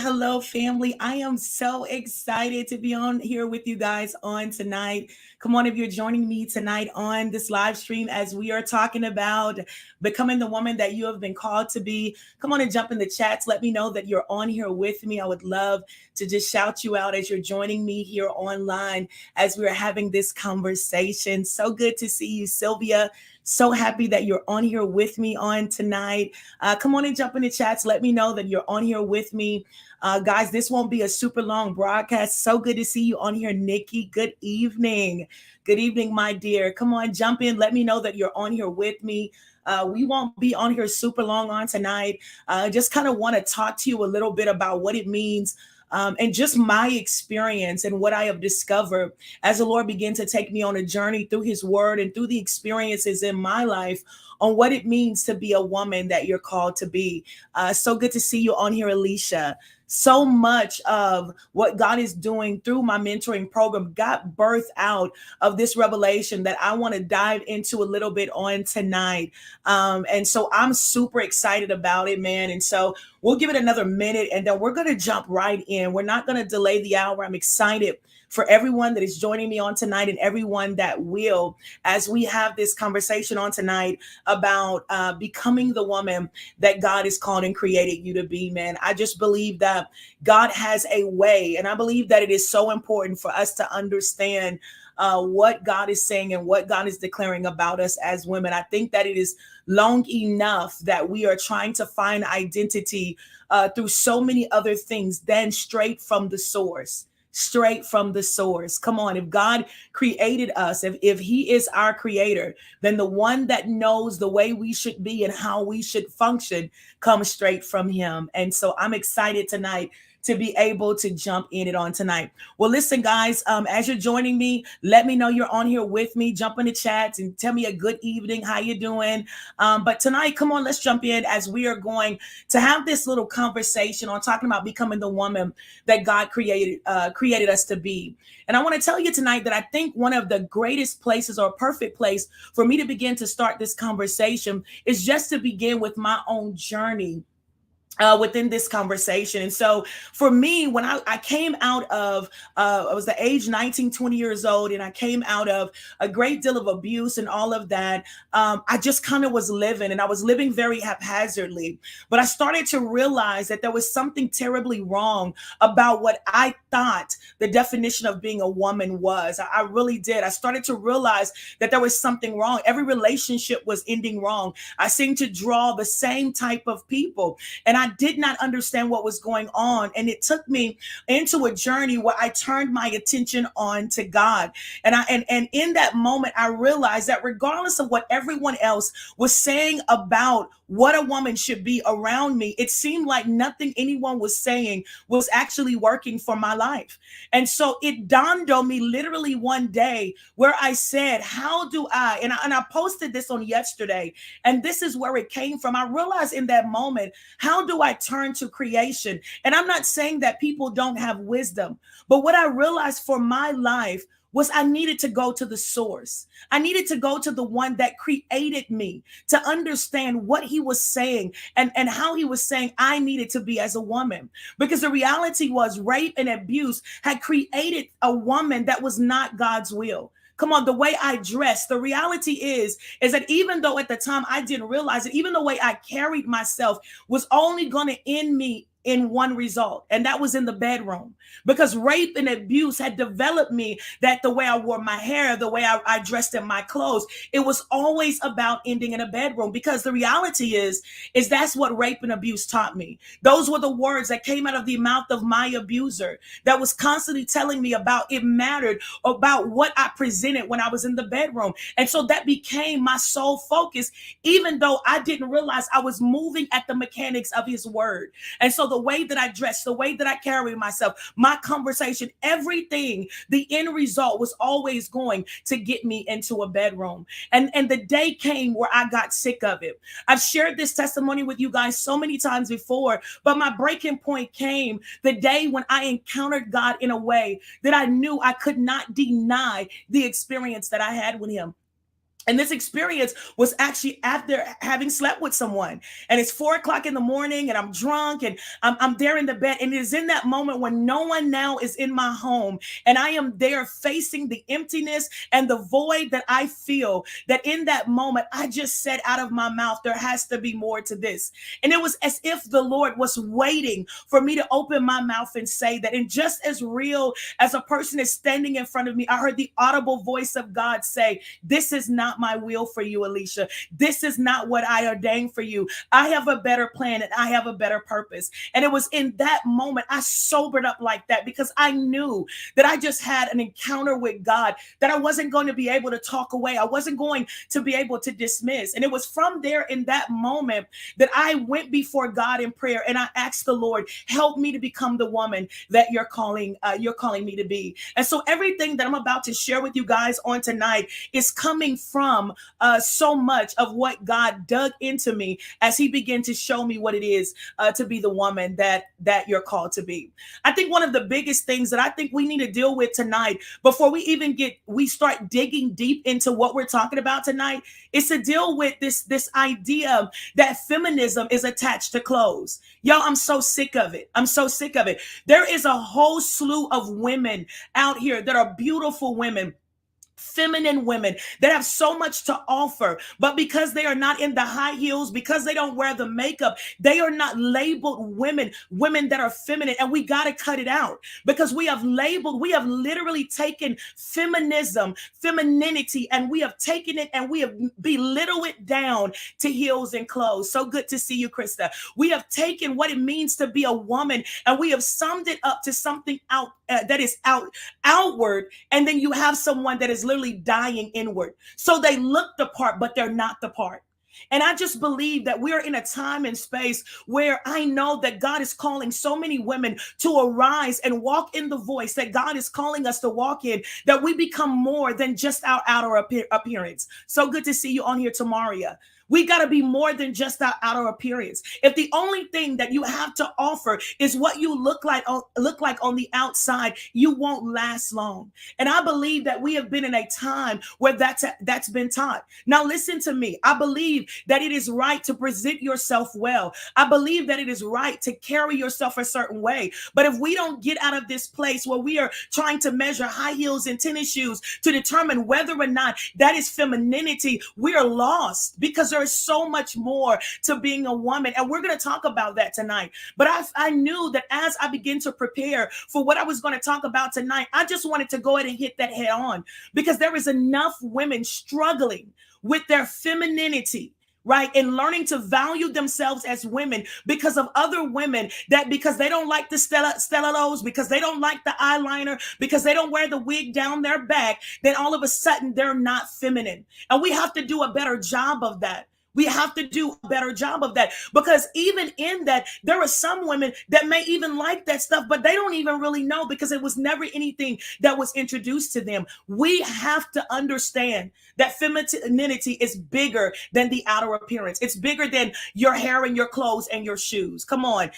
Hello, family. I am so excited to be on here with you guys on tonight. Come on, if you're joining me tonight on this live stream as we are talking about becoming the woman that you have been called to be, come on and jump in the chats. Let me know that you're on here with me. I would love to just shout you out as you're joining me here online as we're having this conversation. So good to see you, Sylvia. So happy that you're on here with me on tonight. Come on and jump in the chats. Let me know that you're on here with me. Guys, this won't be a super long broadcast. So good to see you on here, Nikki. Good evening. Good evening, my dear. Come on, jump in. Let me know that you're on here with me. We won't be on here super long on tonight. Just kind of want to talk to you a little bit about what it means and just my experience and what I have discovered as the Lord began to take me on a journey through his word and through the experiences in my life on what it means to be a woman that you're called to be. So good to see you on here, Alicia. So much of what God is doing through my mentoring program got birthed out of this revelation that I want to dive into a little bit on tonight. And so I'm super excited about it, man. And so we'll give it another minute and then we're going to jump right in. We're not going to delay the hour. I'm excited for everyone that is joining me on tonight and everyone that will, as we have this conversation on tonight about becoming the woman that God has called and created you to be, man. I just believe that God has a way, and I believe that it is so important for us to understand what God is saying and what God is declaring about us as women. I think that it is long enough that we are trying to find identity through so many other things than straight from the source. Straight from the source. Come on. If God created us, if he is our creator, then the one that knows the way we should be and how we should function comes straight from him. And so I'm excited tonight to be able to jump in it on tonight. Well, listen, guys, as you're joining me, let me know you're on here with me. Jump in the chats and tell me a good evening. How you doing? But tonight, come on, let's jump in as we are going to have this little conversation on talking about becoming the woman that God created us to be. And I want to tell you tonight that I think one of the greatest places or a perfect place for me to begin to start this conversation is just to begin with my own journey within this conversation. And so for me, when I came out of, I was the age 19, 20 years old, and I came out of a great deal of abuse and all of that. I just kind of was living, and I was living very haphazardly. But I started to realize that there was something terribly wrong about what I thought the definition of being a woman was. I really did. I started to realize that there was something wrong. Every relationship was ending wrong. I seemed to draw the same type of people. And I did not understand what was going on. And it took me into a journey where I turned my attention on to God. And in that moment, I realized that regardless of what everyone else was saying about what a woman should be around me, it seemed like nothing anyone was saying was actually working for my life. And so it dawned on me literally one day where I said, how do I, and I posted this on yesterday, and this is where it came from. I realized in that moment, how do I turn to creation? And I'm not saying that people don't have wisdom, but what I realized for my life was I needed to go to the source. I needed to go to the one that created me to understand what he was saying and how he was saying I needed to be as a woman. Because the reality was rape and abuse had created a woman that was not God's will. Come on, the way I dressed, the reality is that even though at the time I didn't realize it, even the way I carried myself was only going to end me in one result, and that was in the bedroom, because rape and abuse had developed me that the way I wore my hair, the way I dressed in my clothes, it was always about ending in a bedroom. Because the reality is that's what rape and abuse taught me. Those were the words that came out of the mouth of my abuser that was constantly telling me about it mattered about what I presented when I was in the bedroom. And so that became my sole focus, even though I didn't realize I was moving at the mechanics of his word. And so the way that I dressed, the way that I carried myself, my conversation, everything, the end result was always going to get me into a bedroom. And the day came where I got sick of it. I've shared this testimony with you guys so many times before, but my breaking point came the day when I encountered God in a way that I knew I could not deny the experience that I had with him. And this experience was actually after having slept with someone. And it's 4 o'clock in the morning and I'm drunk and I'm there in the bed. And it is in that moment when no one now is in my home. And I am there facing the emptiness and the void that I feel, that in that moment, I just said out of my mouth, there has to be more to this. And it was as if the Lord was waiting for me to open my mouth and say that. And just as real as a person is standing in front of me, I heard the audible voice of God say, this is not my will for you, Alicia. This is not what I ordained for you. I have a better plan and I have a better purpose. And it was in that moment I sobered up like that, because I knew that I just had an encounter with God that I wasn't going to be able to talk away. I wasn't going to be able to dismiss. And it was from there in that moment that I went before God in prayer and I asked the Lord, help me to become the woman that you're calling me to be. And so everything that I'm about to share with you guys on tonight is coming from so much of what God dug into me as he began to show me what it is to be the woman that you're called to be. I think one of the biggest things that I think we need to deal with tonight, before we start digging deep into what we're talking about tonight, is to deal with this idea that feminism is attached to clothes. Y'all, I'm so sick of it. I'm so sick of it. There is a whole slew of women out here that are beautiful women, feminine women that have so much to offer, but because they are not in the high heels, because they don't wear the makeup, they are not labeled women that are feminine. And we got to cut it out, because we have literally taken femininity, and we have taken it and we have belittled it down to heels and clothes. So good to see you, Krista. We have taken what it means to be a woman and we have summed it up to something that is outward, and then you have someone that is literally dying inward. So they look the part, but they're not the part. And I just believe that we're in a time and space where I know that God is calling so many women to arise and walk in the voice that God is calling us to walk in, that we become more than just our outer appearance. So good to see you on here, Tamaria. We got to be more than just our outer appearance. If the only thing that you have to offer is what you look like on the outside, you won't last long. And I believe that we have been in a time where that's been taught. Now listen to me. I believe that it is right to present yourself well. I believe that it is right to carry yourself a certain way. But if we don't get out of this place where we are trying to measure high heels and tennis shoes to determine whether or not that is femininity, we are lost, because there is so much more to being a woman. And we're going to talk about that tonight. But I knew that as I begin to prepare for what I was going to talk about tonight, I just wanted to go ahead and hit that head on, because there is enough women struggling with their femininity, right? And learning to value themselves as women because of other women, that because they don't like the stilettos, because they don't like the eyeliner, because they don't wear the wig down their back, then all of a sudden they're not feminine. And we have to do a better job of that. We have to do a better job of that, because even in that, there are some women that may even like that stuff, but they don't even really know, because it was never anything that was introduced to them. We have to understand that femininity is bigger than the outer appearance. It's bigger than your hair and your clothes and your shoes. Come on.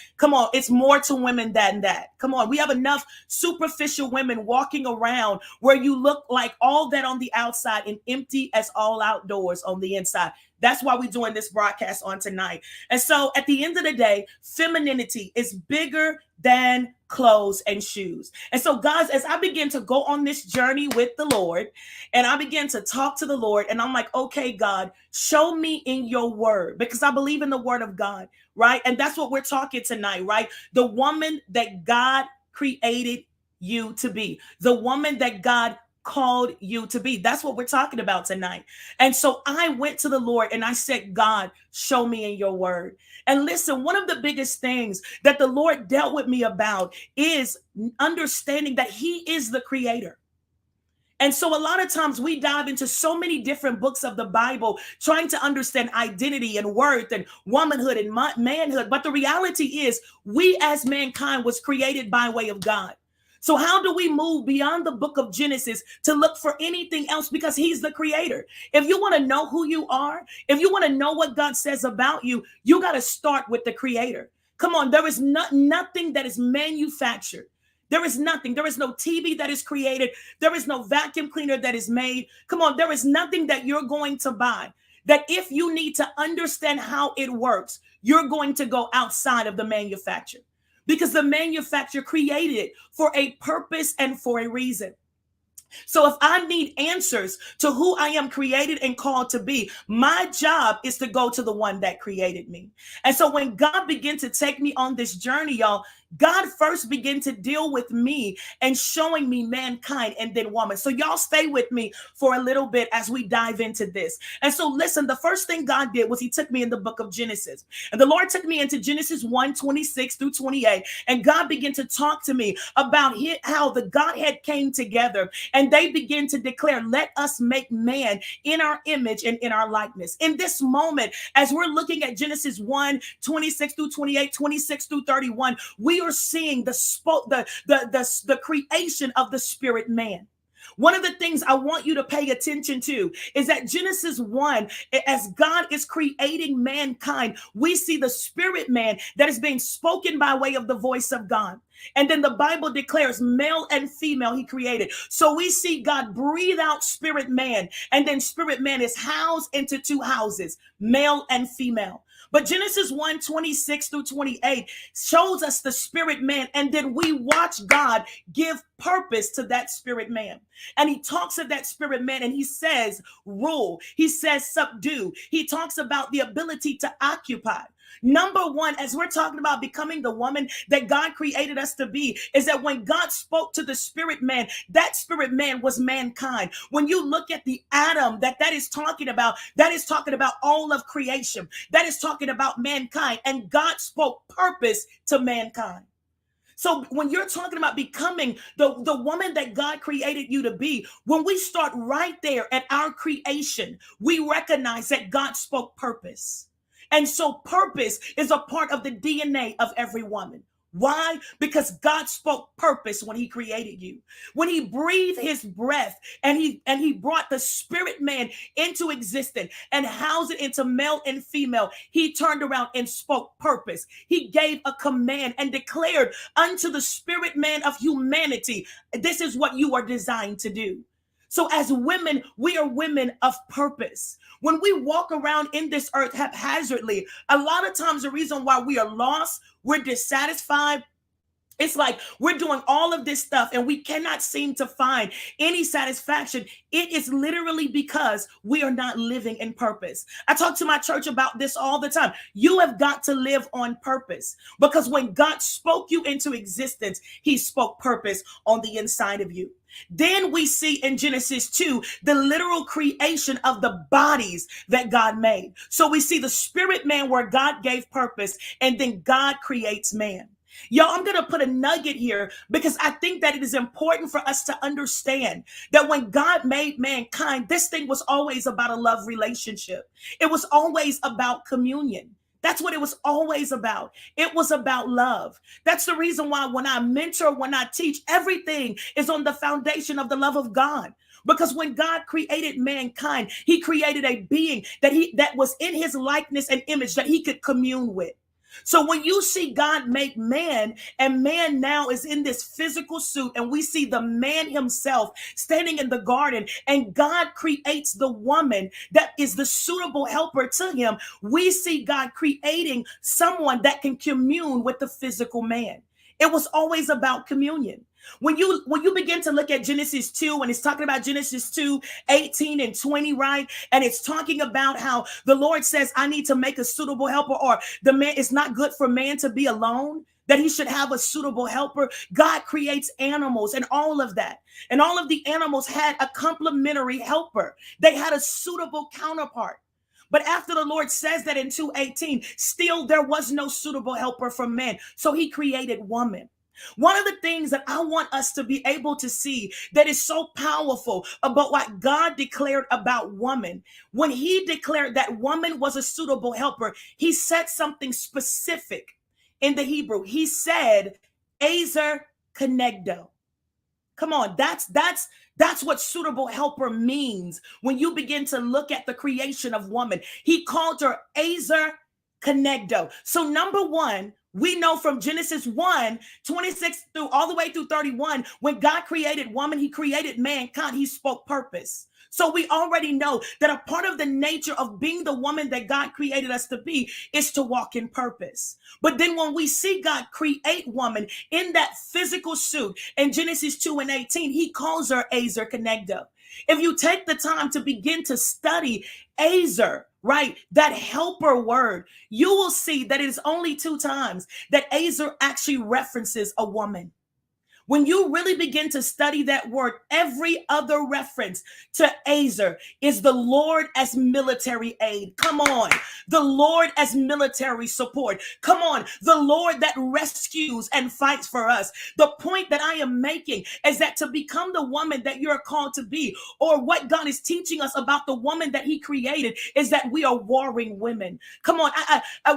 It's more to women than that. Come on. We have enough superficial women walking around where you look like all that on the outside and empty as all outdoors on the inside. That's why we're doing this broadcast on tonight. And so at the end of the day, femininity is bigger than clothes and shoes. And so, guys, as I begin to go on this journey with the Lord, and I begin to talk to the Lord, and I'm like, okay, God, show me in your word, because I believe in the word of God, right? And that's what we're talking tonight, right? The woman that God created you to be, the woman that God called you to be. That's what we're talking about tonight. And so I went to the Lord and I said, God, show me in your word. And listen, one of the biggest things that the Lord dealt with me about is understanding that he is the creator. And so a lot of times we dive into so many different books of the Bible, trying to understand identity and worth and womanhood and manhood. But the reality is, we as mankind was created by way of God. So how do we move beyond the book of Genesis to look for anything else? Because he's the creator. If you want to know who you are, if you want to know what God says about you, you got to start with the creator. Come on, there is nothing that is manufactured. There is nothing. There is no TV that is created. There is no vacuum cleaner that is made. Come on, there is nothing that you're going to buy that if you need to understand how it works, you're going to go outside of the manufacturer. Because the manufacturer created it for a purpose and for a reason. So if I need answers to who I am created and called to be, my job is to go to the one that created me. And so when God began to take me on this journey, y'all, God first began to deal with me and showing me mankind and then woman. So y'all stay with me for a little bit as we dive into this. And so listen, the first thing God did was he took me in the book of Genesis. And the Lord took me into Genesis 1:26 through 28. And God began to talk to me about how the Godhead came together and they began to declare, let us make man in our image and in our likeness. In this moment, as we're looking at Genesis 1:26 through 28, 26 through 31, we are seeing the creation of the spirit man. One of the things I want you to pay attention to is that Genesis 1, as God is creating mankind, we see the spirit man that is being spoken by way of the voice of God. And then the Bible declares male and female he created. So we see God breathe out spirit man, and then spirit man is housed into two houses, male and female. But Genesis 1:26 through 28 shows us the spirit man, and then we watch God give purpose to that spirit man. And he talks of that spirit man and he says rule, he says subdue, he talks about the ability to occupy. Number one, as we're talking about becoming the woman that God created us to be, is that when God spoke to the spirit man, that spirit man was mankind. When you look at the Adam that is talking about all of creation. That is talking about mankind. And God spoke purpose to mankind. So when you're talking about becoming the woman that God created you to be, when we start right there at our creation, we recognize that God spoke purpose. And so purpose is a part of the DNA of every woman. Why? Because God spoke purpose when he created you. When he breathed his breath and he brought the spirit man into existence and housed it into male and female, he turned around and spoke purpose. He gave a command and declared unto the spirit man of humanity, this is what you are designed to do. So as women, we are women of purpose. When we walk around in this earth haphazardly, a lot of times the reason why we are lost, we're dissatisfied, it's like we're doing all of this stuff and we cannot seem to find any satisfaction. It is literally because we are not living in purpose. I talk to my church about this all the time. You have got to live on purpose, because when God spoke you into existence, he spoke purpose on the inside of you. Then we see in Genesis 2 the literal creation of the bodies that God made. So we see the spirit man where God gave purpose, and then God creates man. Y'all, I'm going to put a nugget here because I think that it is important for us to understand that when God made mankind, this thing was always about a love relationship. It was always about communion. That's what it was always about. It was about love. That's the reason why when I mentor, when I teach, everything is on the foundation of the love of God. Because when God created mankind, he created a being that was in his likeness and image that he could commune with. So when you see God make man, and man now is in this physical suit, and we see the man himself standing in the garden, and God creates the woman that is the suitable helper to him, we see God creating someone that can commune with the physical man. It was always about communion. When you begin to look at Genesis 2, and it's talking about Genesis 2, 18 and 20, right? And it's talking about how the Lord says, I need to make a suitable helper, or the man, it's not good for man to be alone, that he should have a suitable helper. God creates animals and all of that. And all of the animals had a complementary helper. They had a suitable counterpart. But after the Lord says that in 2:18, still there was no suitable helper for man. So he created woman. One of the things that I want us to be able to see that is so powerful about what God declared about woman, when he declared that woman was a suitable helper, he said something specific in the Hebrew. He said, Ezer Kenegdo. Come on, that's what suitable helper means when you begin to look at the creation of woman. He called her Ezer Kenegdo. So number one, we know from Genesis 1:26 through all the way through 31, when God created woman, he created mankind, he spoke purpose. So we already know that a part of the nature of being the woman that God created us to be is to walk in purpose. But then when we see God create woman in that physical suit in Genesis 2:18, he calls her Ezer Kenegdo. If you take the time to begin to study Ezer, right, that helper word, you will see that it is only 2 times that Ezer actually references a woman. When you really begin to study that word, every other reference to Ezer is the Lord as military aid. Come on. The Lord as military support. Come on. The Lord that rescues and fights for us. The point that I am making is that to become the woman that you're called to be, or what God is teaching us about the woman that he created, is that we are warring women. Come on.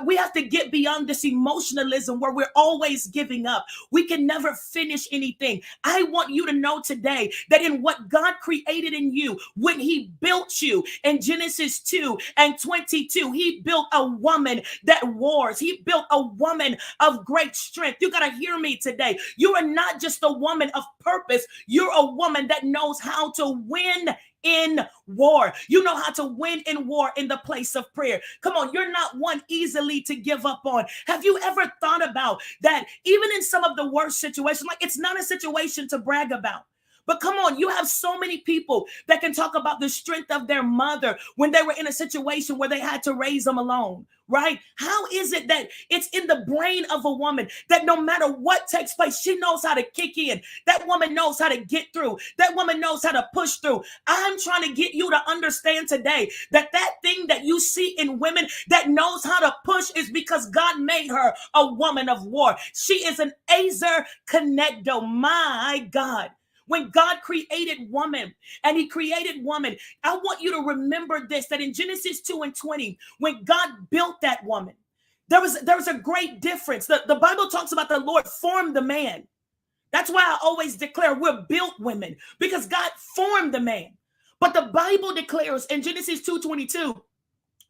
We have to get beyond this emotionalism where we're always giving up. We can never finish anything. I want you to know today that in what God created in you, when he built you in Genesis 2:22, he built a woman that wars. He built a woman of great strength. You got to hear me today. You are not just a woman of purpose. You're a woman that knows how to win in war. You know how to win in war in the place of prayer. Come on, you're not one easily to give up on. Have you ever thought about that? Even in some of the worst situations, like it's not a situation to brag about, But come on, you have so many people that can talk about the strength of their mother when they were in a situation where they had to raise them alone, right? How is it that it's in the brain of a woman that no matter what takes place, she knows how to kick in? That woman knows how to get through. That woman knows how to push through. I'm trying to get you to understand today that that thing that you see in women that knows how to push is because God made her a woman of war. She is an Ezer Kenegdo. My God. When God created woman and he created woman, I want you to remember this, that in Genesis 2:20, when God built that woman, there was a great difference. The Bible talks about the Lord formed the man. That's why I always declare we're built women, because God formed the man. But the Bible declares in Genesis 2:22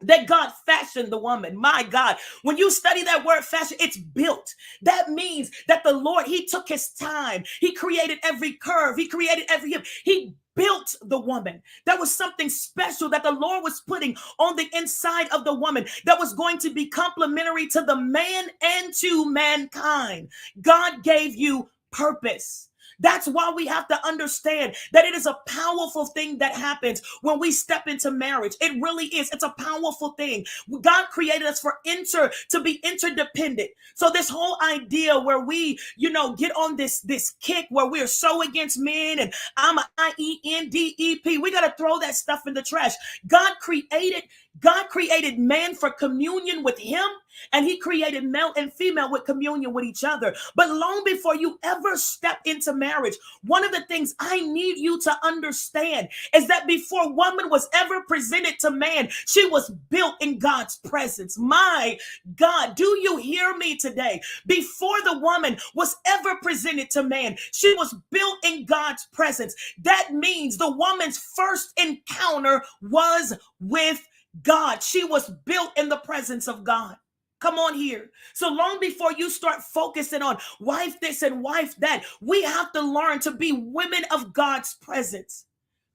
that God fashioned the woman. My God, when you study that word fashion, it's built. That means that the Lord, he took his time. He created every curve. He created every hip. He built the woman. That was something special that the Lord was putting on the inside of the woman that was going to be complementary to the man and to mankind. God gave you purpose. That's why we have to understand that it is a powerful thing that happens when we step into marriage. It really is. It's a powerful thing. God created us to be interdependent. So this whole idea where we, get on this kick where we're so against men and I'm an IENDEP, we got to throw that stuff in the trash. God created man for communion with him, and he created male and female with communion with each other. But long before you ever step into marriage, one of the things I need you to understand is that before woman was ever presented to man, she was built in God's presence. My God, do you hear me today? Before the woman was ever presented to man, she was built in God's presence. That means the woman's first encounter was with God. She was built in the presence of God. Come on here. So long before you start focusing on wife this and wife that, we have to learn to be women of God's presence.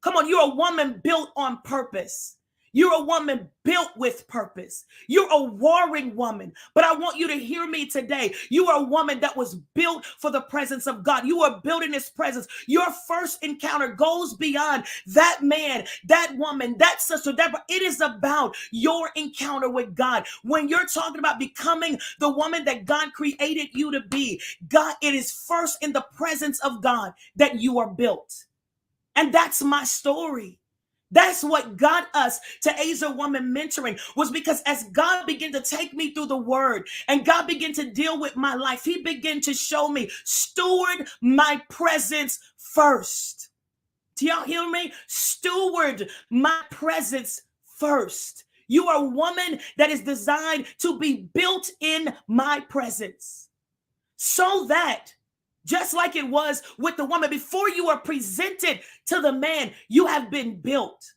Come on, you're a woman built on purpose. You're a woman built with purpose. You're a warring woman. But I want you to hear me today. You are a woman that was built for the presence of God. You are built in his presence. Your first encounter goes beyond that man, that woman, that sister, that. It is about your encounter with God. When you're talking about becoming the woman that God created you to be, God, it is first in the presence of God that you are built. And that's my story. That's what got us to Ezer Woman Mentoring, was because as God began to take me through the word and God began to deal with my life, he began to show me, steward my presence first. Do y'all hear me? Steward my presence first. You are a woman that is designed to be built in my presence, so that just like it was with the woman, before you are presented to the man, you have been built.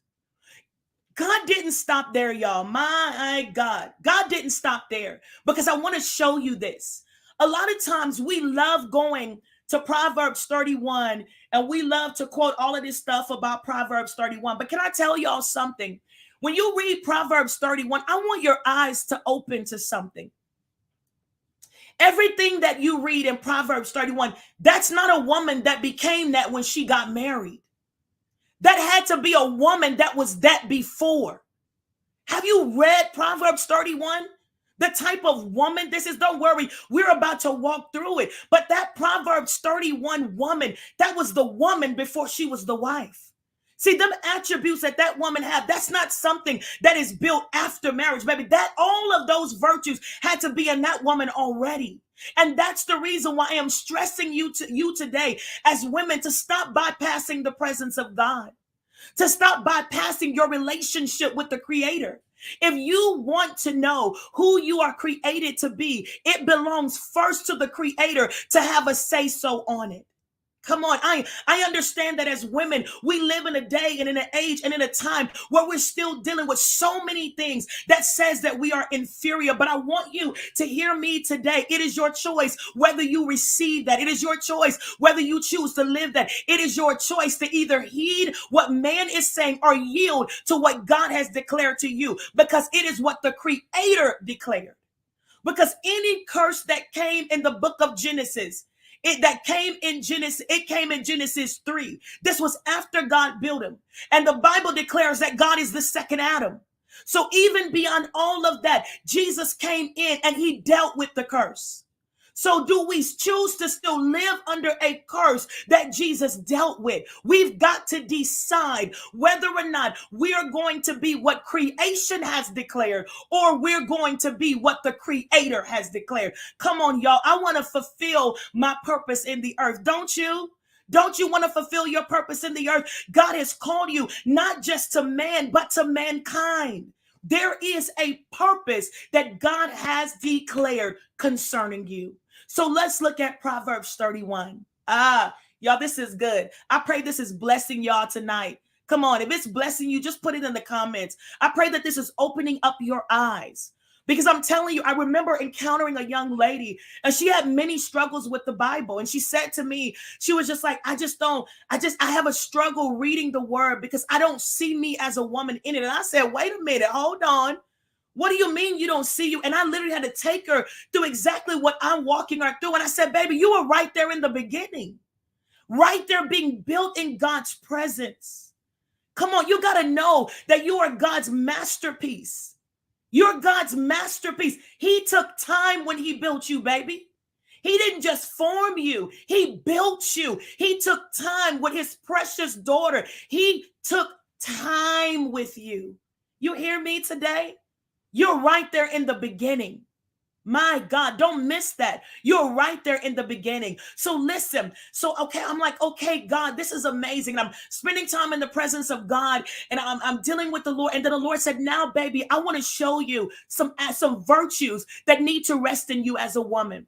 God didn't stop there, y'all. My God. God didn't stop there, because I want to show you this. A lot of times we love going to Proverbs 31 and we love to quote all of this stuff about Proverbs 31. But can I tell y'all something? When you read Proverbs 31, I want your eyes to open to something. Everything that you read in Proverbs 31, that's not a woman that became that when she got married. That had to be a woman that was that before. Have you read Proverbs 31? The type of woman this is, don't worry, we're about to walk through it. But that Proverbs 31 woman, that was the woman before she was the wife. See, them attributes that woman had, that's not something that is built after marriage, baby. That all of those virtues had to be in that woman already. And that's the reason why I am stressing you today as women to stop bypassing the presence of God, to stop bypassing your relationship with the Creator. If you want to know who you are created to be, it belongs first to the Creator to have a say-so on it. Come on, I understand that as women, we live in a day and in an age and in a time where we're still dealing with so many things that says that we are inferior. But I want you to hear me today. It is your choice whether you receive that. It is your choice whether you choose to live that. It is your choice to either heed what man is saying or yield to what God has declared to you, because it is what the Creator declared. Because any curse that came in the book of Genesis, that came in Genesis. It came in Genesis 3. This was after God built him. And the Bible declares that God is the second Adam. So even beyond all of that, Jesus came in and he dealt with the curse. So do we choose to still live under a curse that Jesus dealt with? We've got to decide whether or not we are going to be what creation has declared or we're going to be what the Creator has declared. Come on, y'all. I want to fulfill my purpose in the earth. Don't you? Don't you want to fulfill your purpose in the earth? God has called you not just to man, but to mankind. There is a purpose that God has declared concerning you. So let's look at Proverbs 31. Y'all, this is good. I pray this is blessing y'all tonight. Come on, if it's blessing you, just put it in the comments. I pray that this is opening up your eyes. Because I'm telling you, I remember encountering a young lady and she had many struggles with the Bible. And she said to me, she was just like, I have a struggle reading the word because I don't see me as a woman in it. And I said, wait a minute, hold on. What do you mean you don't see you? And I literally had to take her through exactly what I'm walking her through. And I said, baby, you were right there in the beginning, right there being built in God's presence. Come on, you got to know that you are God's masterpiece. You're God's masterpiece. He took time when he built you, baby. He didn't just form you. He built you. He took time with his precious daughter. He took time with you. You hear me today? You're right there in the beginning. My God, don't miss that. You're right there in the beginning. So listen. So, okay, I'm like, okay, God, this is amazing. And I'm spending time in the presence of God and I'm dealing with the Lord. And then the Lord said, now, baby, I want to show you some virtues that need to rest in you as a woman.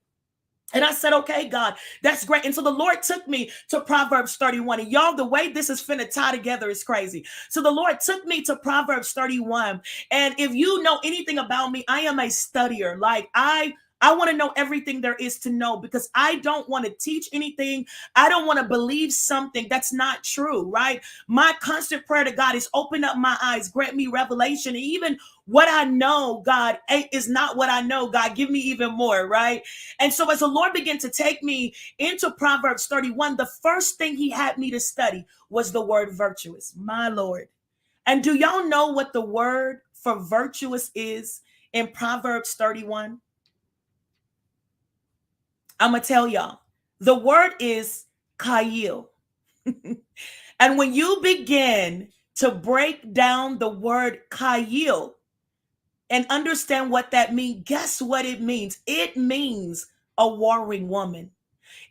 And I said, okay, God, that's great. And so the Lord took me to Proverbs 31. And y'all, the way this is finna tie together is crazy. So the Lord took me to Proverbs 31. And if you know anything about me, I am a studier. Like I want to know everything there is to know because I don't want to teach anything. I don't want to believe something that's not true, right? My constant prayer to God is open up my eyes, grant me revelation. And even what I know, God, is not what I know. God, give me even more, right? And so as the Lord began to take me into Proverbs 31, the first thing he had me to study was the word virtuous, my Lord. And do y'all know what the word for virtuous is in Proverbs 31? I'm going to tell y'all. The word is Kayil. And when you begin to break down the word Kayil and understand what that means, guess what it means? It means a warring woman.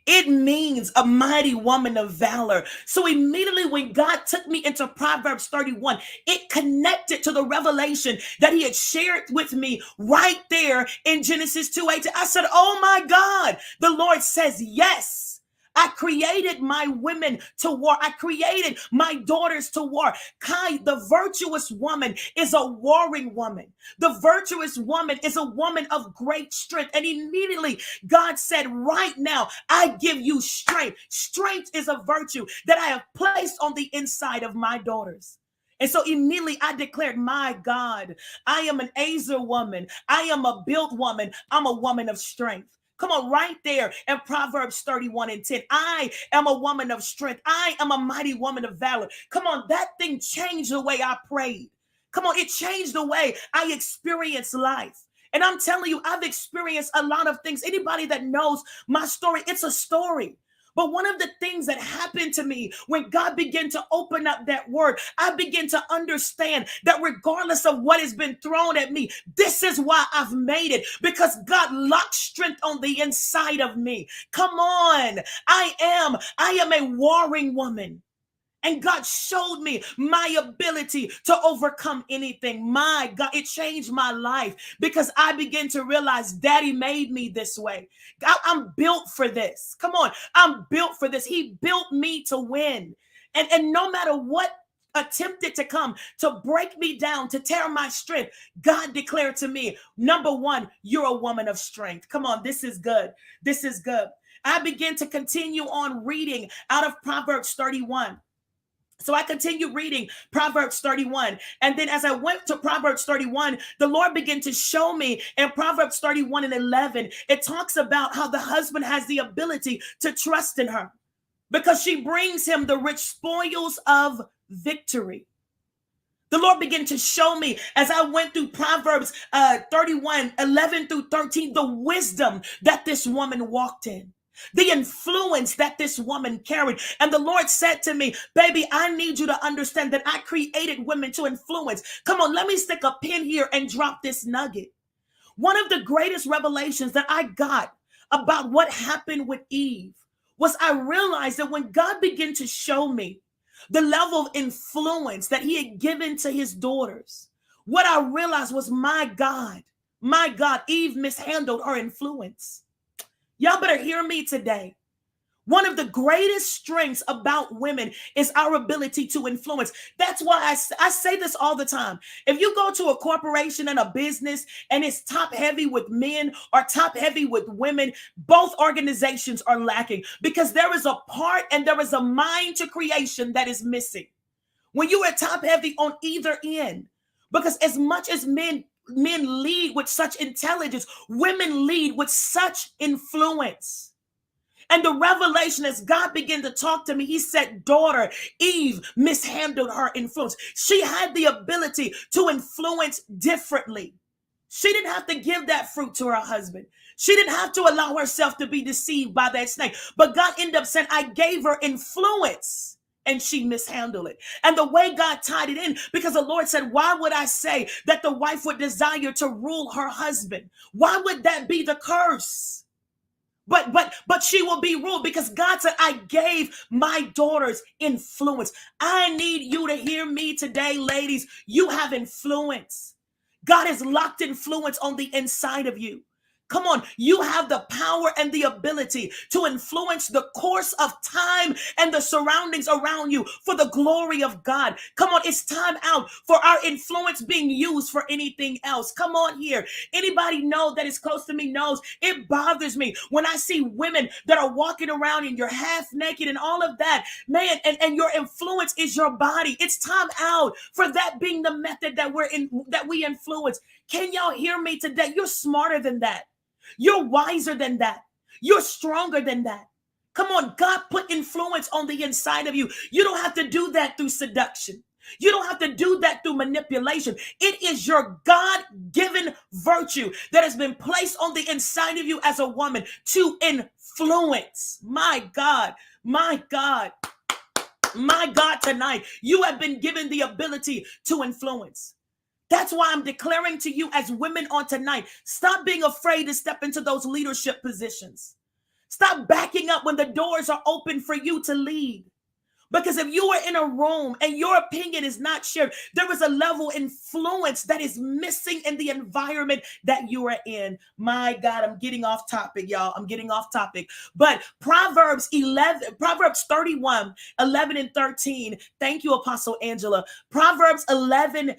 It means a mighty woman of valor. So immediately when God took me into Proverbs 31, it connected to the revelation that he had shared with me right there in Genesis 2:18. I said, oh my God, the Lord says, yes. I created my women to war. I created my daughters to war. Kai, the virtuous woman, is a warring woman. The virtuous woman is a woman of great strength. And immediately God said, right now, I give you strength. Strength is a virtue that I have placed on the inside of my daughters. And so immediately I declared, my God, I am an Azer woman. I am a built woman. I'm a woman of strength. Come on, right there in Proverbs 31:10. I am a woman of strength. I am a mighty woman of valor. Come on, that thing changed the way I prayed. Come on, it changed the way I experienced life. And I'm telling you, I've experienced a lot of things. Anybody that knows my story, it's a story. But one of the things that happened to me when God began to open up that word, I began to understand that regardless of what has been thrown at me, this is why I've made it, because God locked strength on the inside of me. Come on. I am a warring woman. And God showed me my ability to overcome anything. My God, it changed my life because I began to realize Daddy made me this way. I'm built for this. Come on, I'm built for this. He built me to win. And no matter what attempted to come to break me down, to tear my strength, God declared to me, number one, you're a woman of strength. Come on, this is good. This is good. I began to continue on reading out of Proverbs 31. So I continued reading Proverbs 31. And then as I went to Proverbs 31, the Lord began to show me in Proverbs 31 and 11, it talks about how the husband has the ability to trust in her because she brings him the rich spoils of victory. The Lord began to show me as I went through Proverbs 31, 11 through 13, the wisdom that this woman walked in, the influence that this woman carried. And the Lord said to me, baby, I need you to understand that I created women to influence. Come on, let me stick a pin here and drop this nugget. One of the greatest revelations that I got about what happened with Eve was I realized that when God began to show me the level of influence that he had given to his daughters, what I realized was, my God, Eve mishandled her influence. Y'all better hear me today. One of the greatest strengths about women is our ability to influence. That's why I say this all the time. If you go to a corporation and a business and it's top heavy with men or top heavy with women, both organizations are lacking because there is a part and there is a mind to creation that is missing. When you are top heavy on either end, because as much as men lead with such intelligence, women lead with such influence. And the revelation, as God began to talk to me, he said, daughter, Eve mishandled her influence. She had the ability to influence differently. She didn't have to give that fruit to her husband. She didn't have to allow herself to be deceived by that snake. But God ended up saying, I gave her influence and she mishandled it. And the way God tied it in, because the Lord said, why would I say that the wife would desire to rule her husband? Why would that be the curse? But she will be ruled because God said, I gave my daughters influence. I need you to hear me today, ladies. You have influence. God has locked influence on the inside of you. Come on, you have the power and the ability to influence the course of time and the surroundings around you for the glory of God. Come on, it's time out for our influence being used for anything else. Come on here. Anybody know that is close to me knows it bothers me when I see women that are walking around and you're half naked and all of that, man, and your influence is your body. It's time out for that being the method that we influence. Can y'all hear me today? You're smarter than that. You're wiser than that. You're stronger than that. Come on, God put influence on the inside of you. You don't have to do that through seduction. You don't have to do that through manipulation. It is your God-given virtue that has been placed on the inside of you as a woman to influence. My God, my God, my God, tonight, you have been given the ability to influence. That's why I'm declaring to you as women on tonight, stop being afraid to step into those leadership positions. Stop backing up when the doors are open for you to lead. Because if you are in a room and your opinion is not shared, there is a level of influence that is missing in the environment that you are in. My God, I'm getting off topic, y'all. I'm getting off topic. But Proverbs 31, 11 and 13. Thank you, Apostle Angela. Proverbs 31,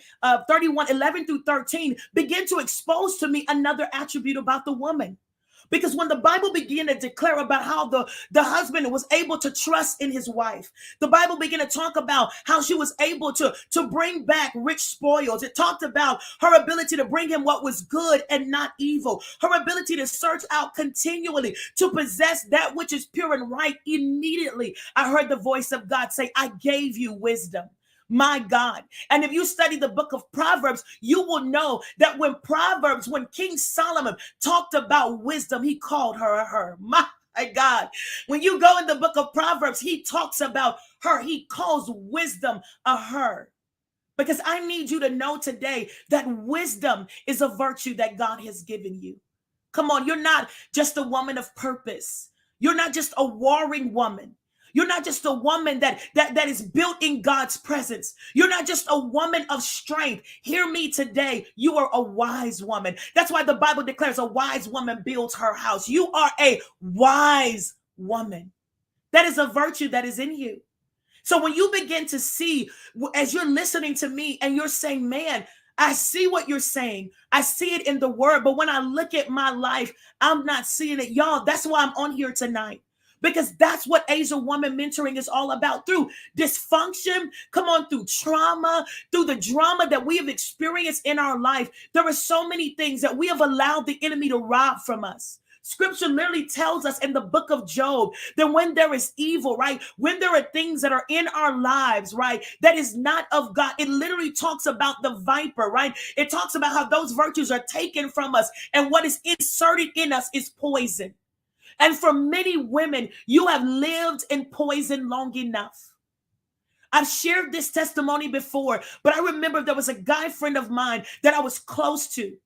11 through 13 begin to expose to me another attribute about the woman. Because when the Bible began to declare about how the husband was able to trust in his wife, the Bible began to talk about how she was able to bring back rich spoils. It talked about her ability to bring him what was good and not evil. Her ability to search out continually, to possess that which is pure and right immediately. I heard the voice of God say, I gave you wisdom. My God. And if you study the book of Proverbs, you will know that when King Solomon talked about wisdom, he called her. My God. When you go in the book of Proverbs, he talks about her. He calls wisdom a her. Because I need you to know today that wisdom is a virtue that God has given you. Come on, you're not just a woman of purpose. You're not just a warring woman. You're not just a woman that is built in God's presence. You're not just a woman of strength. Hear me today. You are a wise woman. That's why the Bible declares a wise woman builds her house. You are a wise woman. That is a virtue that is in you. So when you begin to see, as you're listening to me and you're saying, man, I see what you're saying. I see it in the word. But when I look at my life, I'm not seeing it. Y'all, that's why I'm on here tonight. because that's what Asia Woman Mentoring is all about. Through dysfunction, come on, through trauma, through the drama that we have experienced in our life, there are so many things that we have allowed the enemy to rob from us. Scripture literally tells us in the book of Job that when there is evil, right, when there are things that are in our lives, right, that is not of God, it literally talks about the viper, right? It talks about how those virtues are taken from us, and what is inserted in us is poison. And for many women, you have lived in poison long enough. I've shared this testimony before, but I remember there was a guy friend of mine that I was close to.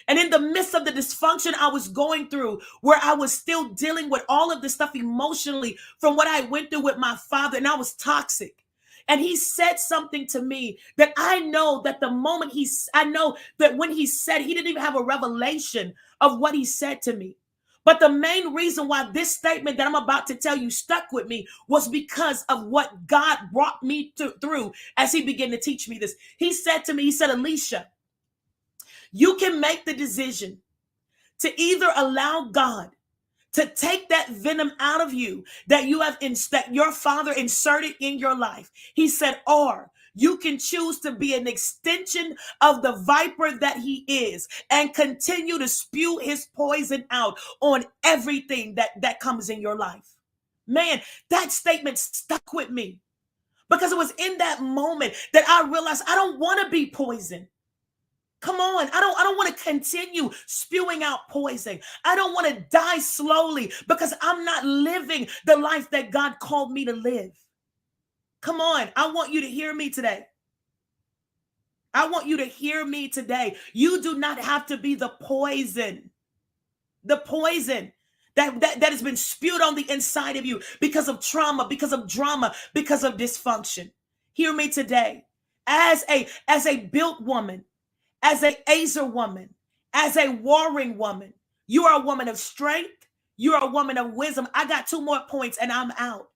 And in the midst of the dysfunction I was going through, where I was still dealing with all of this stuff emotionally from what I went through with my father, and I was toxic. And he said something to me that I know that the moment I know that when he said, he didn't even have a revelation of what he said to me. But the main reason why this statement that I'm about to tell you stuck with me was because of what God brought me through as he began to teach me this. He said to me, he said, Alicia, you can make the decision to either allow God to take that venom out of you that that your father inserted in your life. He said, or you can choose to be an extension of the viper that he is and continue to spew his poison out on everything that comes in your life. Man, that statement stuck with me because it was in that moment that I realized I don't want to be poison. Come on, I don't want to continue spewing out poison. I don't want to die slowly because I'm not living the life that God called me to live. Come on, I want you to hear me today. I want you to hear me today. You do not have to be the poison. The poison that has been spewed on the inside of you because of trauma, because of drama, because of dysfunction. Hear me today. As a built woman, as an Azer woman, as a warring woman, you are a woman of strength. You are a woman of wisdom. I got 2 more points and I'm out.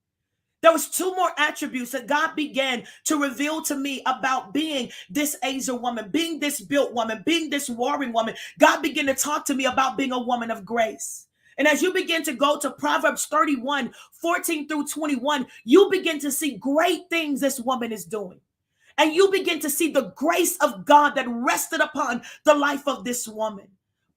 There was 2 more attributes that God began to reveal to me about being this Azer woman, being this built woman, being this warring woman. God began to talk to me about being a woman of grace. And as you begin to go to Proverbs 31, 14 through 21, you begin to see great things this woman is doing. And you begin to see the grace of God that rested upon the life of this woman.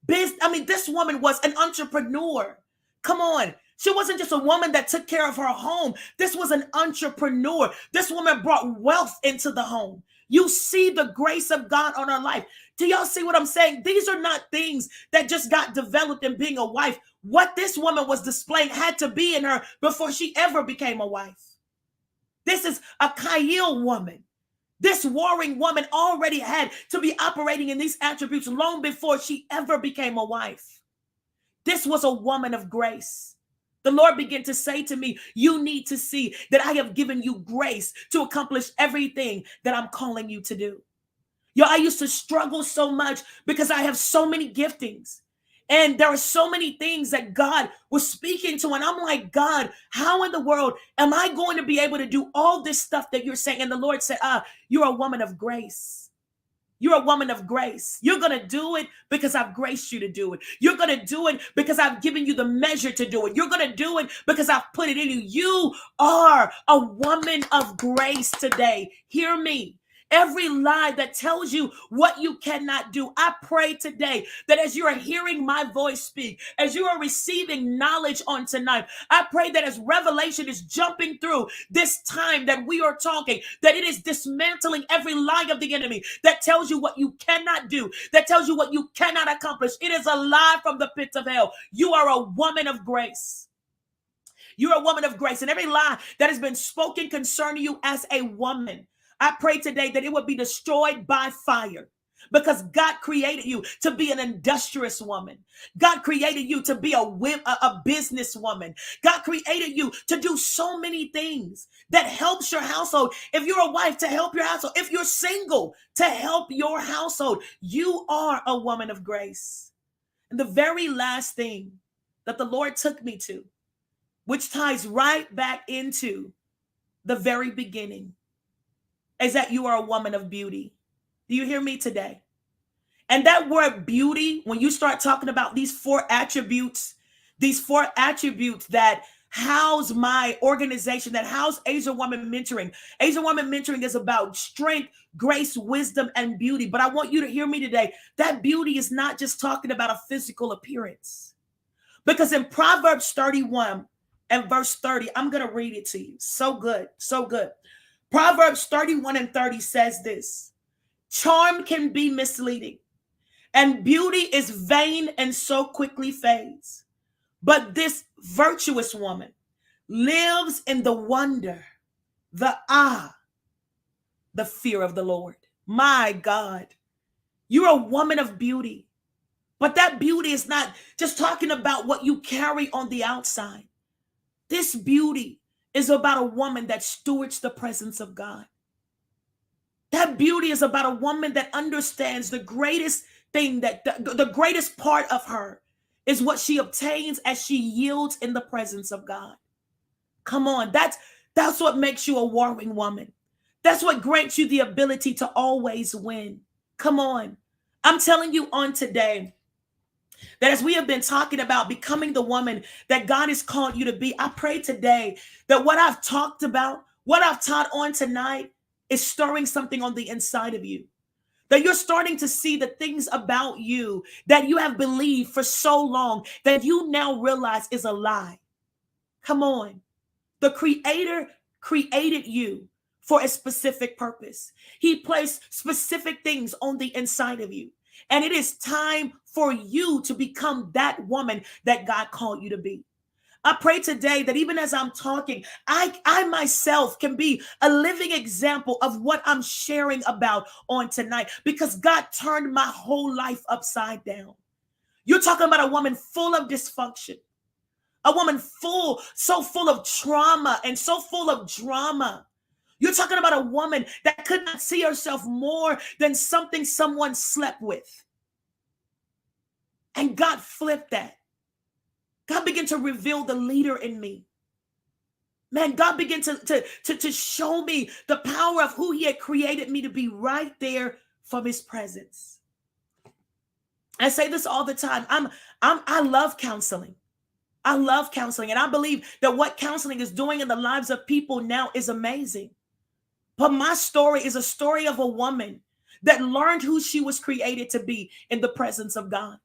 This woman was an entrepreneur. Come on. She wasn't just a woman that took care of her home. This was an entrepreneur. This woman brought wealth into the home. You see the grace of God on her life. Do y'all see what I'm saying? These are not things that just got developed in being a wife. What this woman was displaying had to be in her before she ever became a wife. This is a Kyle woman. This warring woman already had to be operating in these attributes long before she ever became a wife. This was a woman of grace. The Lord began to say to me, you need to see that I have given you grace to accomplish everything that I'm calling you to do. I used to struggle so much because I have so many giftings. And there are so many things that God was speaking to. And I'm like, God, how in the world am I going to be able to do all this stuff that you're saying? And the Lord said, you're a woman of grace. You're a woman of grace. You're going to do it because I've graced you to do it. You're going to do it because I've given you the measure to do it. You're going to do it because I've put it in you. You are a woman of grace today. Hear me. Every lie that tells you what you cannot do, I pray today that as you are hearing my voice speak, as you are receiving knowledge on tonight, I pray that as revelation is jumping through this time that we are talking, that it is dismantling every lie of the enemy that tells you what you cannot do, that tells you what you cannot accomplish. It is a lie from the pits of hell. You are a woman of grace. You're a woman of grace. And every lie that has been spoken concerning you as a woman, I pray today that it would be destroyed by fire, because God created you to be an industrious woman. God created you to be a businesswoman. God created you to do so many things that helps your household. If you're a wife, to help your household. If you're single, to help your household. You are a woman of grace. And the very last thing that the Lord took me to, which ties right back into the very beginning, is that you are a woman of beauty. Do you hear me today? And that word beauty, when you start talking about these 4 attributes that house my organization that house Asian Woman Mentoring. Asian Woman Mentoring is about strength, grace, wisdom, and beauty. But I want you to hear me today. That beauty is not just talking about a physical appearance. Because in Proverbs 31 and verse 30, I'm going to read it to you. So good, so good. Proverbs 31 and 30 says this: charm can be misleading, and beauty is vain and so quickly fades. But this virtuous woman lives in the wonder, the the fear of the Lord. My God, you're a woman of beauty. But that beauty is not just talking about what you carry on the outside. This beauty is about a woman that stewards the presence of God. That beauty is about a woman that understands the greatest thing, that the greatest part of her is what she obtains as she yields in the presence of God. Come on, that's what makes you a warring woman. That's what grants you the ability to always win. Come on. I'm telling you on today that as we have been talking about becoming the woman that God has called you to be, I pray today that what I've talked about, what I've taught on tonight is stirring something on the inside of you. That you're starting to see the things about you that you have believed for so long that you now realize is a lie. Come on. The Creator created you for a specific purpose. He placed specific things on the inside of you. And it is time for you to become that woman that God called you to be. I pray today that even as I'm talking, I myself can be a living example of what I'm sharing about on tonight, because God turned my whole life upside down. You're talking about a woman full of dysfunction, a woman so full of trauma and so full of drama. You're talking about a woman that could not see herself more than something someone slept with. And God flipped that. God began to reveal the leader in me. Man, God began to show me the power of who he had created me to be right there from his presence. I say this all the time. I love counseling. I love counseling. And I believe that what counseling is doing in the lives of people now is amazing. But my story is a story of a woman that learned who she was created to be in the presence of God.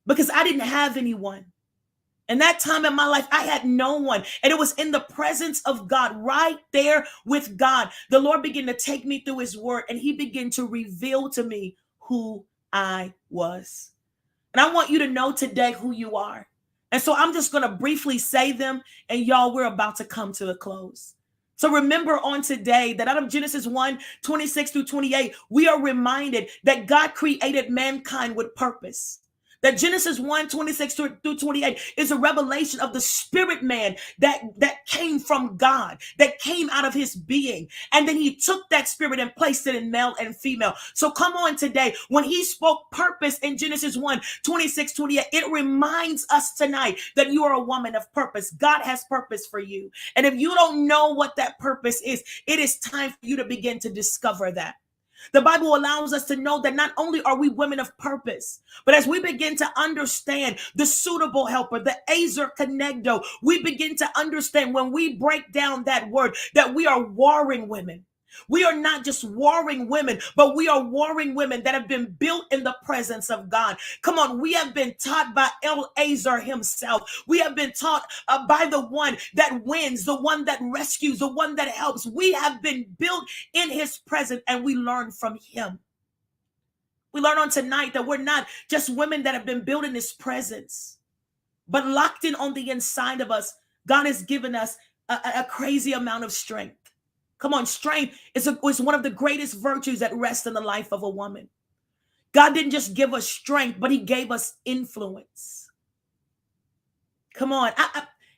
Because I didn't have anyone. In that time in my life, I had no one. And it was in the presence of God, right there with God. The Lord began to take me through his word, and he began to reveal to me who I was. And I want you to know today who you are. And so I'm just going to briefly say them, and y'all, we're about to come to a close. So remember on today that out of Genesis 1:26 through 28, we are reminded that God created mankind with purpose. That Genesis 1:26 through 28 is a revelation of the spirit man that came from God, that came out of his being. And then he took that spirit and placed it in male and female. So come on today, when he spoke purpose in Genesis 1:26-28, it reminds us tonight that you are a woman of purpose. God has purpose for you. And if you don't know what that purpose is, it is time for you to begin to discover that. The Bible allows us to know that not only are we women of purpose, but as we begin to understand the suitable helper, the Ezer Kenegdo, we begin to understand when we break down that word that we are warring women. We are not just warring women, but we are warring women that have been built in the presence of God. Come on, we have been taught by Eliezer himself. We have been taught by the one that wins, the one that rescues, the one that helps. We have been built in his presence, and we learn from him. We learn on tonight that we're not just women that have been built in his presence, but locked in on the inside of us. God has given us a crazy amount of strength. Come on, strength is one of the greatest virtues that rest in the life of a woman. God didn't just give us strength, but he gave us influence. Come on.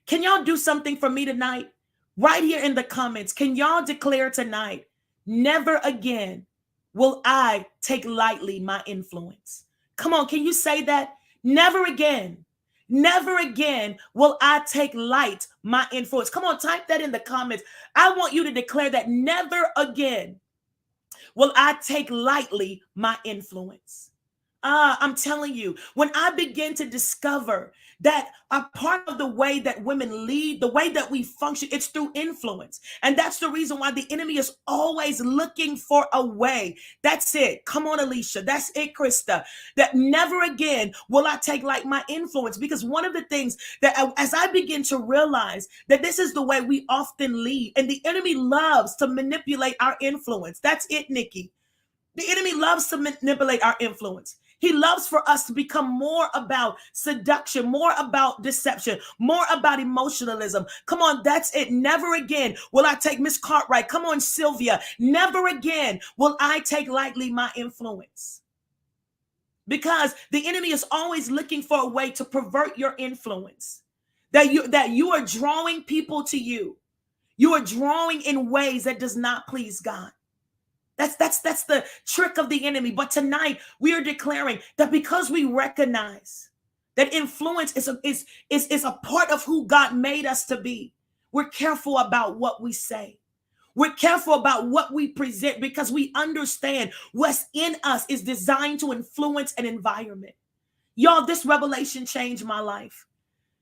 Can y'all do something for me tonight? Right here in the comments, can y'all declare tonight, never again will I take lightly my influence? Come on, can you say that? Never again. Never again will I take light my influence. Come on, type that in the comments. I want you to declare that never again will I take lightly my influence. I'm telling you, when I begin to discover that a part of the way that women lead, the way that we function, it's through influence. And that's the reason why the enemy is always looking for a way. That's it. Come on, Alicia. That's it, Krista. That never again will I take like my influence. Because one of the things that as I begin to realize that this is the way we often lead, and the enemy loves to manipulate our influence. That's it, Nikki. The enemy loves to manipulate our influence. He loves for us to become more about seduction, more about deception, more about emotionalism. Come on, that's it. Never again will I take Miss Cartwright. Come on, Sylvia. Never again will I take lightly my influence. Because the enemy is always looking for a way to pervert your influence. That you are drawing people to you. You are drawing in ways that does not please God. That's the trick of the enemy. But tonight we are declaring that because we recognize that influence is a part of who God made us to be, we're careful about what we say. We're careful about what we present because we understand what's in us is designed to influence an environment. Y'all, this revelation changed my life.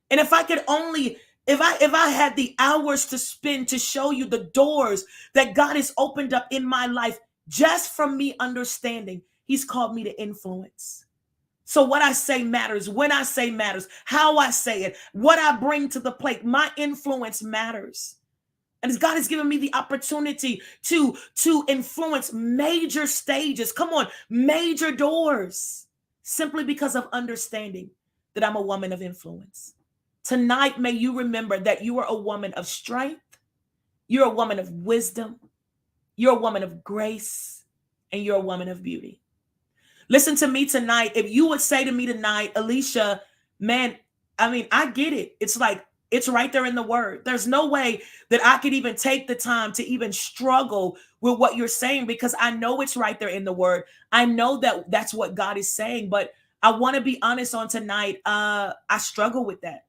And if I could only if I had the hours to spend to show you the doors that God has opened up in my life, just from me understanding, he's called me to influence. So what I say matters, when I say matters, how I say it, what I bring to the plate, my influence matters. And God has given me the opportunity to influence major stages. Come on, major doors, simply because of understanding that I'm a woman of influence. Tonight, may you remember that you are a woman of strength. You're a woman of wisdom. You're a woman of grace. And you're a woman of beauty. Listen to me tonight. If you would say to me tonight, Alicia, man, I mean, I get it. It's like, it's right there in the word. There's no way that I could even take the time to even struggle with what you're saying, because I know it's right there in the word. I know that that's what God is saying. But I want to be honest on tonight. I struggle with that.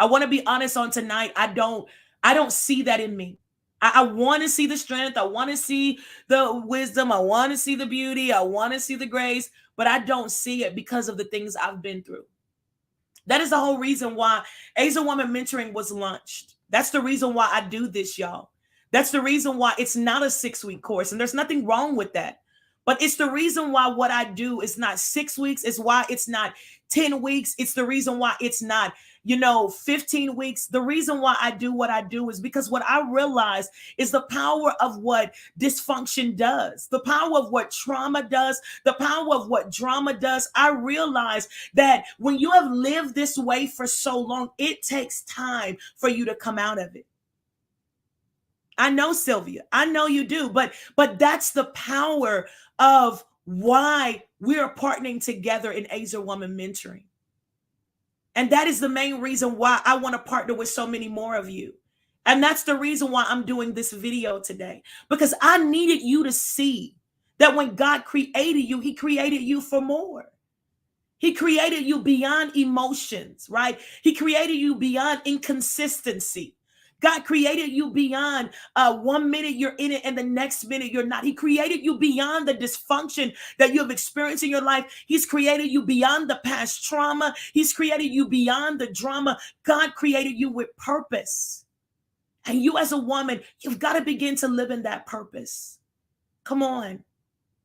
I want to be honest on tonight. I don't see that in me. I want to see the strength. I want to see the wisdom. I want to see the beauty. I want to see the grace, but I don't see it because of the things I've been through. That is the whole reason why Asia Woman Mentoring was launched. That's the reason why I do this, y'all. That's the reason why it's not a 6-week course, and there's nothing wrong with that. But it's the reason why what I do is not 6 weeks. It's why it's not 10 weeks. It's the reason why it's not 15 weeks. The reason why I do what I do is because what I realize is the power of what dysfunction does, the power of what trauma does, the power of what drama does. I realize that when you have lived this way for so long, it takes time for you to come out of it. I know, Sylvia, I know you do, but that's the power of why we are partnering together in Asia Woman Mentoring. And that is the main reason why I want to partner with so many more of you. And that's the reason why I'm doing this video today, because I needed you to see that when God created you, he created you for more. He created you beyond emotions, right? He created you beyond inconsistency. God created you beyond 1 minute you're in it and the next minute you're not. He created you beyond the dysfunction that you have experienced in your life. He's created you beyond the past trauma. He's created you beyond the drama. God created you with purpose. And you as a woman, you've got to begin to live in that purpose. Come on.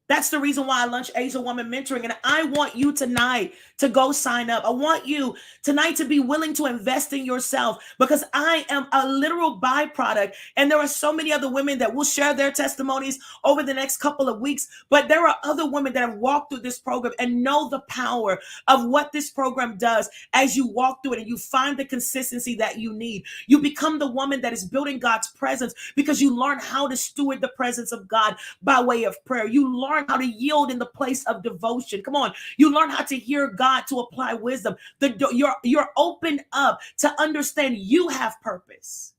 That's the reason why I launched Asia Woman Mentoring. And I want you tonight to go sign up. I want you tonight to be willing to invest in yourself, because I am a literal byproduct. And there are so many other women that will share their testimonies over the next couple of weeks. But there are other women that have walked through this program and know the power of what this program does. As you walk through it and you find the consistency that you need, you become the woman that is building God's presence, because you learn how to steward the presence of God by way of prayer. You learn how to yield in the place of devotion. Come on. You learn how to hear God, to apply wisdom. You're open up to understand you have purpose.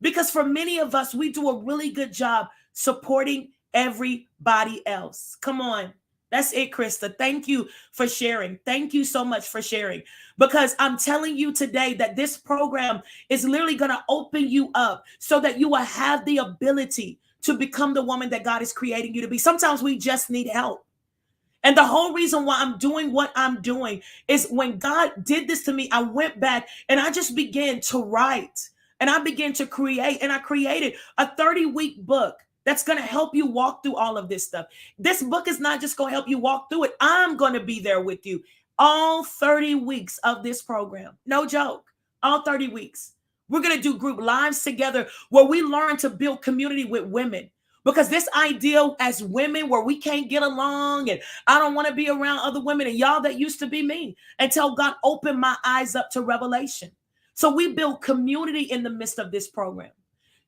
Because for many of us, we do a really good job supporting everybody else. Come on. That's it, Krista. Thank you for sharing. Thank you so much for sharing. Because I'm telling you today that this program is literally going to open you up so that you will have the ability to become the woman that God is creating you to be. Sometimes we just need help. And the whole reason why I'm doing what I'm doing is when God did this to me, I went back and I just began to write and I began to create, and I created a 30-week book that's going to help you walk through all of this stuff. This book is not just going to help you walk through it. I'm going to be there with you all 30 weeks of this program. No joke. All 30 weeks. We're going to do group lives together where we learn to build community with women. Because this idea as women where we can't get along and I don't want to be around other women and y'all that used to be me, until God opened my eyes up to revelation. So we build community in the midst of this program.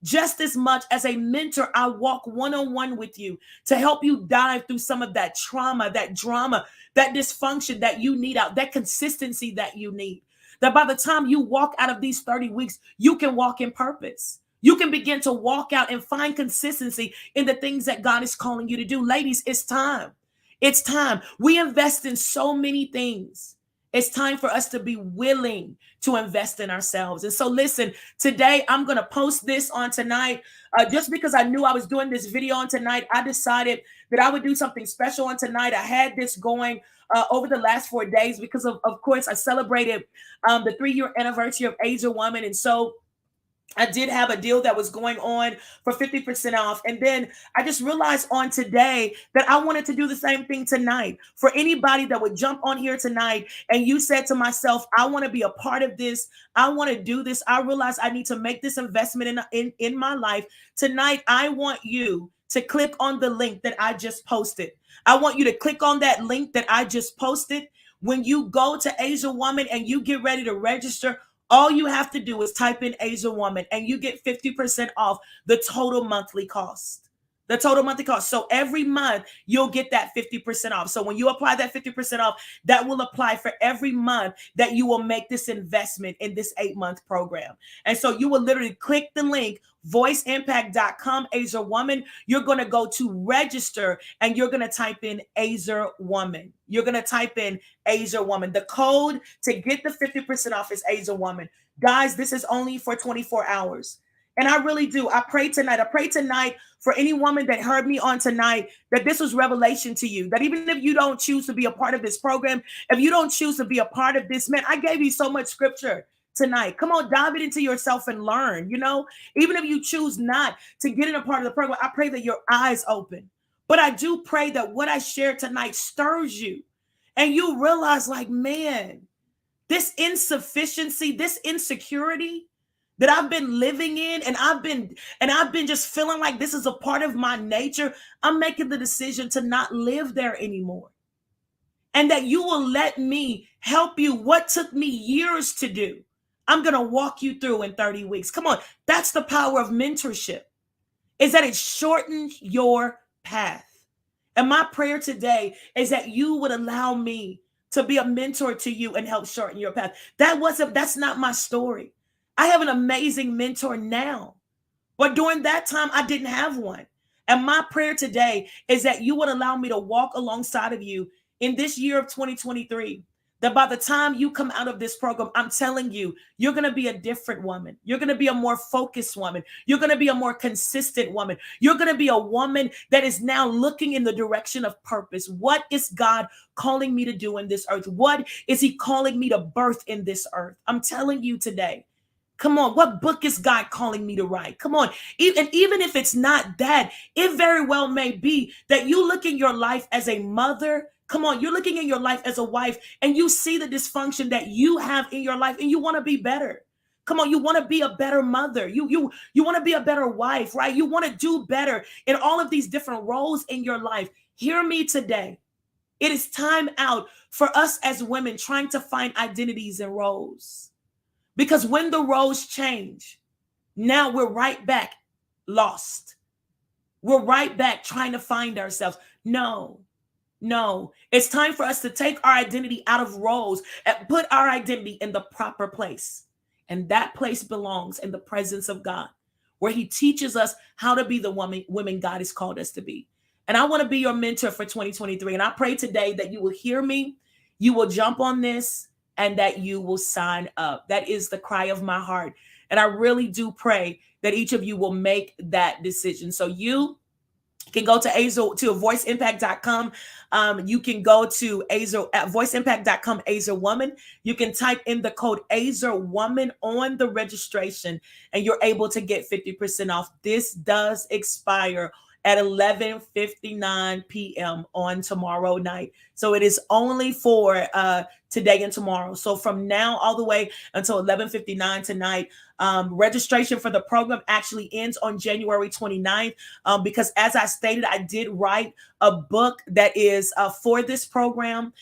Just as much as a mentor, I walk one-on-one with you to help you dive through some of that trauma, that drama, that dysfunction that you need out, that consistency that you need. That by the time you walk out of these 30 weeks, you can walk in purpose. You can begin to walk out and find consistency in the things that God is calling you to do. Ladies, it's time. It's time. We invest in so many things. It's time for us to be willing to invest in ourselves. And so listen, today I'm going to post this on tonight. Just because I knew I was doing this video on tonight, I decided that I would do something special on tonight. I had this going over the last 4 days because of course, I celebrated the 3-year anniversary of Asia Woman. And so I did have a deal that was going on for 50% off. And then I just realized on today that I wanted to do the same thing tonight. For anybody that would jump on here tonight and you said to myself, I want to be a part of this. I want to do this. I realize I need to make this investment in my life. Tonight, I want you to click on the link that I just posted. I want you to click on that link that I just posted. When you go to Asia Woman and you get ready to register, all you have to do is type in Asia Woman and you get 50% off the total monthly cost. The total monthly cost. So every month you'll get that 50% off. So when you apply that 50% off, that will apply for every month that you will make this investment in this 8-month program. And so you will literally click the link, voiceimpact.com, Asia Woman. You're going to go to register and you're going to type in Asia Woman. You're going to type in Asia Woman. The code to get the 50% off is Asia Woman. Guys, this is only for 24 hours. And I really do. I pray tonight for any woman that heard me on tonight, that this was revelation to you, that even if you don't choose to be a part of this program, if you don't choose to be a part of this, man, I gave you so much scripture tonight. Come on, dive it into yourself and learn, even if you choose not to get in a part of the program, I pray that your eyes open. But I do pray that what I shared tonight stirs you and you realize like, man, this insufficiency, this insecurity that I've been living in, and I've been just feeling like this is a part of my nature. I'm making the decision to not live there anymore. And that you will let me help you. What took me years to do, I'm going to walk you through in 30 weeks. Come on. That's the power of mentorship, is that it shortens your path. And my prayer today is that you would allow me to be a mentor to you and help shorten your path. That's not my story. I have an amazing mentor now, but during that time, I didn't have one. And my prayer today is that you would allow me to walk alongside of you in this year of 2023, that by the time you come out of this program, I'm telling you, you're going to be a different woman. You're going to be a more focused woman. You're going to be a more consistent woman. You're going to be a woman that is now looking in the direction of purpose. What is God calling me to do in this earth? What is he calling me to birth in this earth? I'm telling you today. Come on, what book is God calling me to write? Come on, even if it's not that, it very well may be that you look in your life as a mother. Come on, you're looking in your life as a wife and you see the dysfunction that you have in your life and you want to be better. Come on, you want to be a better mother. You want to be a better wife, right? You want to do better in all of these different roles in your life. Hear me today. It is time out for us as women trying to find identities and roles. Because when the roles change, now we're right back lost. We're right back trying to find ourselves. No. It's time for us to take our identity out of roles and put our identity in the proper place. And that place belongs in the presence of God, where he teaches us how to be the women God has called us to be. And I want to be your mentor for 2023. And I pray today that you will hear me, you will jump on this, and that you will sign up. That is the cry of my heart. And I really do pray that each of you will make that decision. So you You can go to voiceimpact.com. You can go to voiceimpact.com, Azer Woman. You can type in the code Azer Woman on the registration, and you're able to get 50% off. This does expire at 11:59 p.m. on tomorrow night. So it is only for today and tomorrow. So from now all the way until 11:59 tonight, registration for the program actually ends on January 29th, because as I stated, I did write a book that is for this program.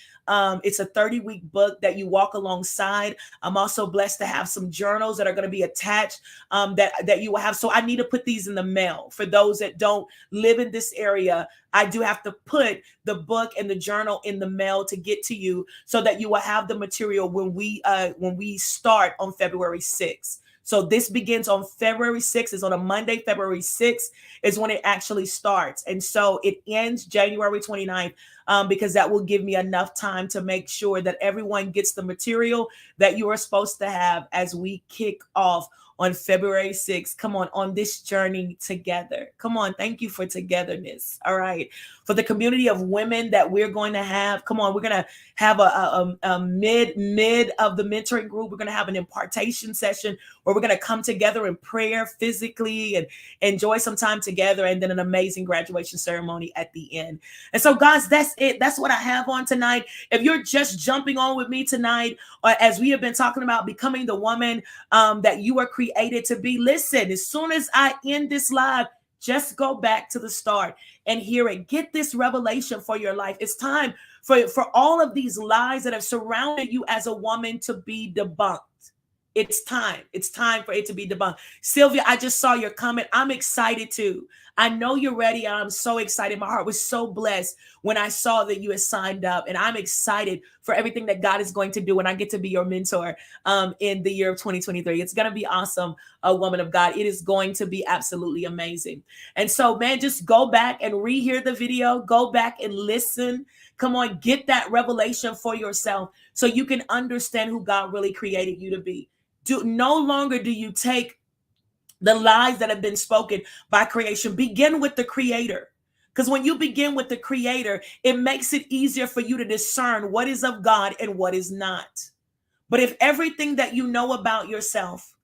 It's a 30-week book that you walk alongside. I'm also blessed to have some journals that are going to be attached that you will have. So I need to put these in the mail. For those that don't live in this area, I do have to put the book and the journal in the mail to get to you so that you will have the material when we start on February 6th. So this begins on February 6th. It's on a Monday. February 6th is when it actually starts. And so it ends January 29th, because that will give me enough time to make sure that everyone gets the material that you are supposed to have as we kick off on February 6th. Come on this journey together. Come on. Thank you for togetherness. All right. For the community of women that we're going to have, come on, we're going to have a mid of the mentoring group. We're going to have an impartation session where we're going to come together in prayer physically and enjoy some time together, and then an amazing graduation ceremony at the end. And so, guys, that's it. That's what I have on tonight. If you're just jumping on with me tonight, as we have been talking about becoming the woman that you are created to be, listen, as soon as I end this live, just go back to the start and hear it. Get this revelation for your life. It's time for all of these lies that have surrounded you as a woman to be debunked. It's time. It's time for it to be debunked. Sylvia, I just saw your comment. I'm excited too. I know you're ready. I'm so excited. My heart was so blessed when I saw that you had signed up, and I'm excited for everything that God is going to do when I get to be your mentor in the year of 2023. It's going to be awesome, a woman of God. It is going to be absolutely amazing. And so, man, just go back and rehear the video. Go back and listen. Come on, get that revelation for yourself so you can understand who God really created you to be. No longer do you take the lies that have been spoken by creation. Begin with the creator. Because when you begin with the creator, it makes it easier for you to discern what is of God and what is not. But if everything that you know about yourself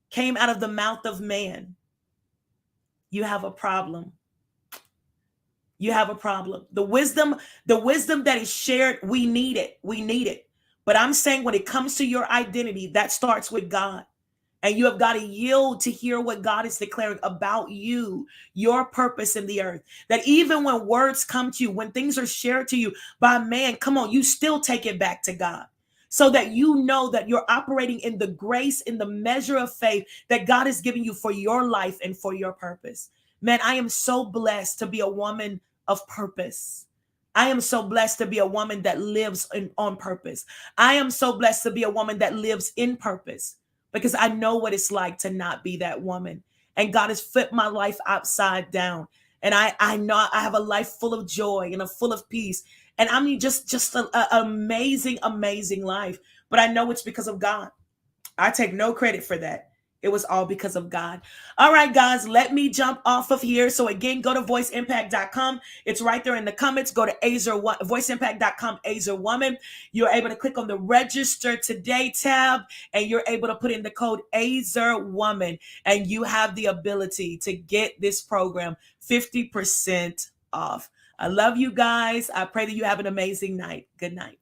came out of the mouth of man, you have a problem. You have a problem. The wisdom that is shared, we need it. We need it. But I'm saying when it comes to your identity, that starts with God. And you have got to yield to hear what God is declaring about you, your purpose in the earth. That even when words come to you, when things are shared to you by man, come on, you still take it back to God. So that you know that you're operating in the grace, in the measure of faith that God is giving you for your life and for your purpose. Man, I am so blessed to be a woman of purpose. I am so blessed to be a woman that lives on purpose. I am so blessed to be a woman that lives in purpose, because I know what it's like to not be that woman. And God has flipped my life upside down. And I know I have a life full of joy and full of peace. And I mean, just an amazing, amazing life. But I know it's because of God. I take no credit for that. It was all because of God. All right, guys, let me jump off of here. So again, go to voiceimpact.com. It's right there in the comments. Go to voiceimpact.com, Azer Woman. You're able to click on the register today tab, and you're able to put in the code Azer Woman, and you have the ability to get this program 50% off. I love you guys. I pray that you have an amazing night. Good night.